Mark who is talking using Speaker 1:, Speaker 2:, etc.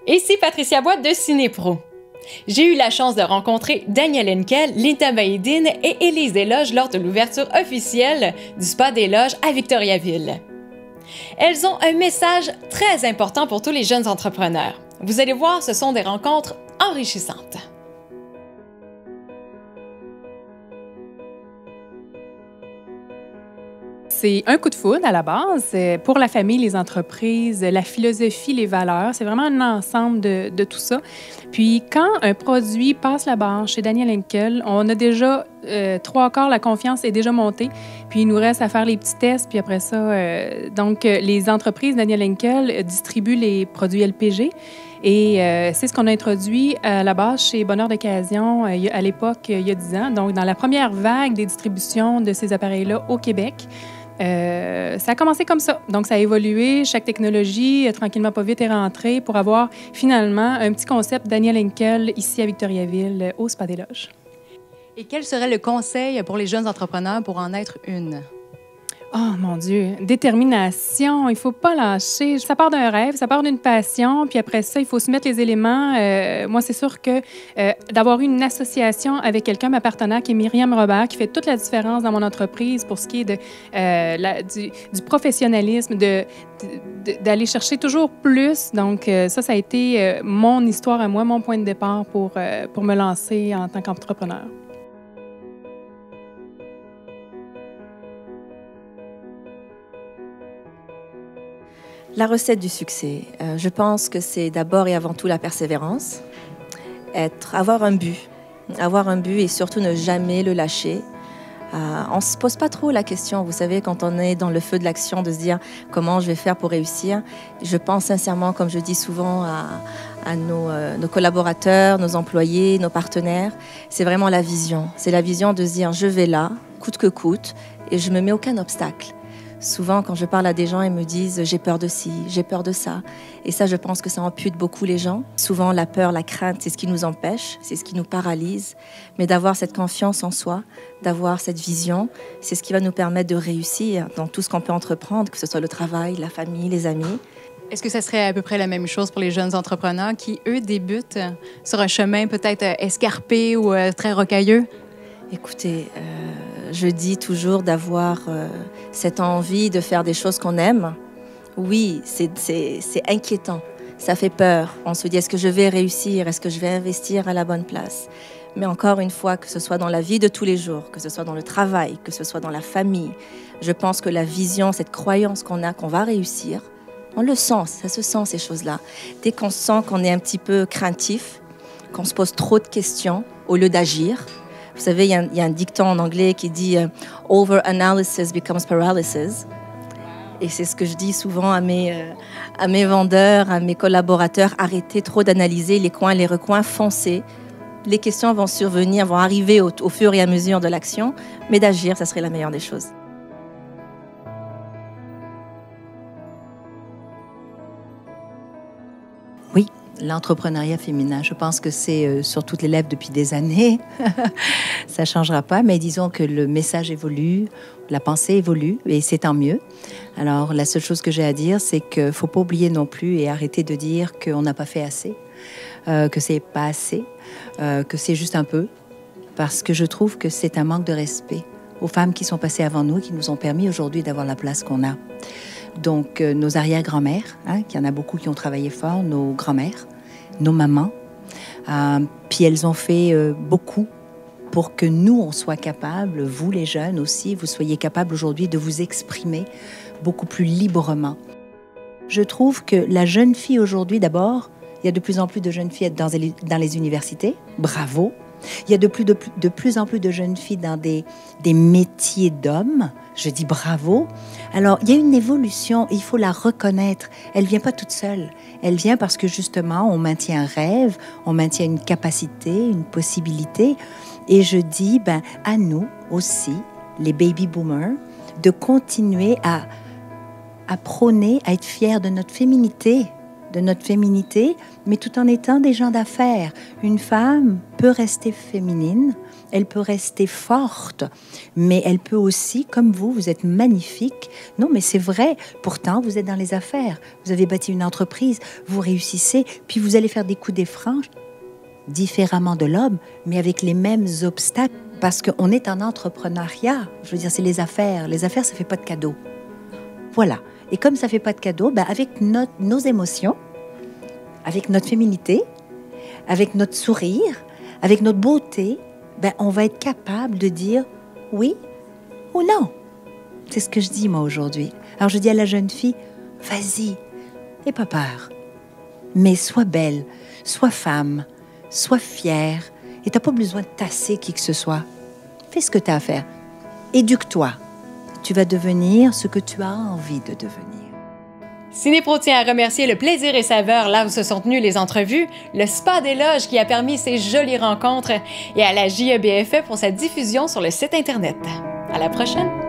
Speaker 1: Ici Patricia Bois de Cinépro. J'ai eu la chance de rencontrer Danielle Henkel, Linda Baïdine et Élise Desloges lors de l'ouverture officielle du Spa des Loges à Victoriaville. Elles ont un message très important pour tous les jeunes entrepreneurs. Vous allez voir, ce sont des rencontres enrichissantes.
Speaker 2: C'est un coup de foudre à la base pour la famille, les entreprises, la philosophie, les valeurs. C'est vraiment un ensemble de tout ça. Puis quand un produit passe la barre chez Danielle Henkel, on a déjà 3/4, la confiance est déjà montée. Puis il nous reste à faire les petits tests. Puis après ça, les entreprises Danielle Henkel distribuent les produits LPG. Et c'est ce qu'on a introduit à la base chez Bonheur d'occasion à l'époque, il y a 10 ans. Donc, dans la première vague des distributions de ces appareils-là au Québec, ça a commencé comme ça. Donc, ça a évolué. Chaque technologie, tranquillement pas vite, est rentrée pour avoir finalement un petit concept Danielle Henkel ici à Victoriaville, au Spa des Loges.
Speaker 3: Et quel serait le conseil pour les jeunes entrepreneurs pour en être une?
Speaker 2: Oh mon Dieu, détermination, il ne faut pas lâcher. Ça part d'un rêve, ça part d'une passion, puis après ça, il faut se mettre les éléments. Moi, c'est sûr que d'avoir eu une association avec quelqu'un, ma partenaire, qui est Myriam Robert, qui fait toute la différence dans mon entreprise pour ce qui est du professionnalisme, d'aller chercher toujours plus. Donc, ça a été mon histoire à moi, mon point de départ pour me lancer en tant qu'entrepreneur.
Speaker 4: La recette du succès, je pense que c'est d'abord et avant tout la persévérance, avoir un but et surtout ne jamais le lâcher. On ne se pose pas trop la question, vous savez, quand on est dans le feu de l'action, de se dire comment je vais faire pour réussir. Je pense sincèrement, comme je dis souvent à nos collaborateurs, nos employés, nos partenaires, c'est vraiment la vision. C'est la vision de se dire je vais là, coûte que coûte, et je ne me mets aucun obstacle. Souvent, quand je parle à des gens, ils me disent « j'ai peur de ci, j'ai peur de ça ». Et ça, je pense que ça ampute beaucoup les gens. Souvent, la peur, la crainte, c'est ce qui nous empêche, c'est ce qui nous paralyse. Mais d'avoir cette confiance en soi, d'avoir cette vision, c'est ce qui va nous permettre de réussir dans tout ce qu'on peut entreprendre, que ce soit le travail, la famille, les amis.
Speaker 3: Est-ce que ça serait à peu près la même chose pour les jeunes entrepreneurs qui, eux, débutent sur un chemin peut-être escarpé ou très rocailleux?
Speaker 4: Écoutez, je dis toujours d'avoir cette envie de faire des choses qu'on aime. Oui, c'est inquiétant, ça fait peur. On se dit, est-ce que je vais réussir? Est-ce que je vais investir à la bonne place? Mais encore une fois, que ce soit dans la vie de tous les jours, que ce soit dans le travail, que ce soit dans la famille, je pense que la vision, cette croyance qu'on a qu'on va réussir, on le sent, ça se sent ces choses-là. Dès qu'on sent qu'on est un petit peu craintif, qu'on se pose trop de questions au lieu d'agir. Vous savez, il y a un dicton en anglais qui dit « Over-analysis becomes paralysis ». Et c'est ce que je dis souvent à mes vendeurs, à mes collaborateurs. Arrêtez trop d'analyser les coins, les recoins, foncez. Les questions vont survenir, vont arriver au fur et à mesure de l'action. Mais d'agir, ça serait la meilleure des choses.
Speaker 5: Oui. L'entrepreneuriat féminin, je pense que c'est sur toutes les lèvres depuis des années. Ça ne changera pas, mais disons que le message évolue, la pensée évolue, et c'est tant mieux. Alors, la seule chose que j'ai à dire, c'est qu'il ne faut pas oublier non plus et arrêter de dire qu'on n'a pas fait assez, que c'est pas assez, que c'est juste un peu, parce que je trouve que c'est un manque de respect aux femmes qui sont passées avant nous, qui nous ont permis aujourd'hui d'avoir la place qu'on a. Donc, nos arrière-grand-mères, qu'il y en a beaucoup qui ont travaillé fort, nos grand-mères, nos mamans, puis elles ont fait beaucoup pour que nous, on soit capables, vous les jeunes aussi, vous soyez capables aujourd'hui de vous exprimer beaucoup plus librement. Je trouve que la jeune fille aujourd'hui, d'abord, il y a de plus en plus de jeunes filles dans les universités, bravo. Il y a de plus en plus de jeunes filles dans des métiers d'hommes. Je dis bravo. Alors, il y a une évolution, il faut la reconnaître. Elle ne vient pas toute seule. Elle vient parce que, justement, on maintient un rêve, on maintient une capacité, une possibilité. Et je dis, à nous aussi, les baby boomers, de continuer à prôner, à être fiers de notre féminité, de notre féminité, mais tout en étant des gens d'affaires. Une femme peut rester féminine, elle peut rester forte, mais elle peut aussi, comme vous êtes magnifique. Non, mais c'est vrai, pourtant, vous êtes dans les affaires. Vous avez bâti une entreprise, vous réussissez, puis vous allez faire des coups des franges différemment de l'homme, mais avec les mêmes obstacles, parce qu'on est en entrepreneuriat. Je veux dire, c'est les affaires. Les affaires, ça ne fait pas de cadeaux. Voilà. Et comme ça ne fait pas de cadeaux, ben avec nos émotions, avec notre féminité, avec notre sourire, avec notre beauté, ben on va être capable de dire oui ou non. C'est ce que je dis, moi, aujourd'hui. Alors, je dis à la jeune fille, vas-y, n'aie pas peur. Mais sois belle, sois femme, sois fière. Et tu n'as pas besoin de tasser qui que ce soit. Fais ce que tu as à faire. Éduque-toi. Tu vas devenir ce que tu as envie de devenir.
Speaker 1: Cinépro tient à remercier le Plaisir et Saveur, là où se sont tenues les entrevues, le Spa des Loges qui a permis ces jolies rencontres et à la JEBFE pour sa diffusion sur le site Internet. À la prochaine!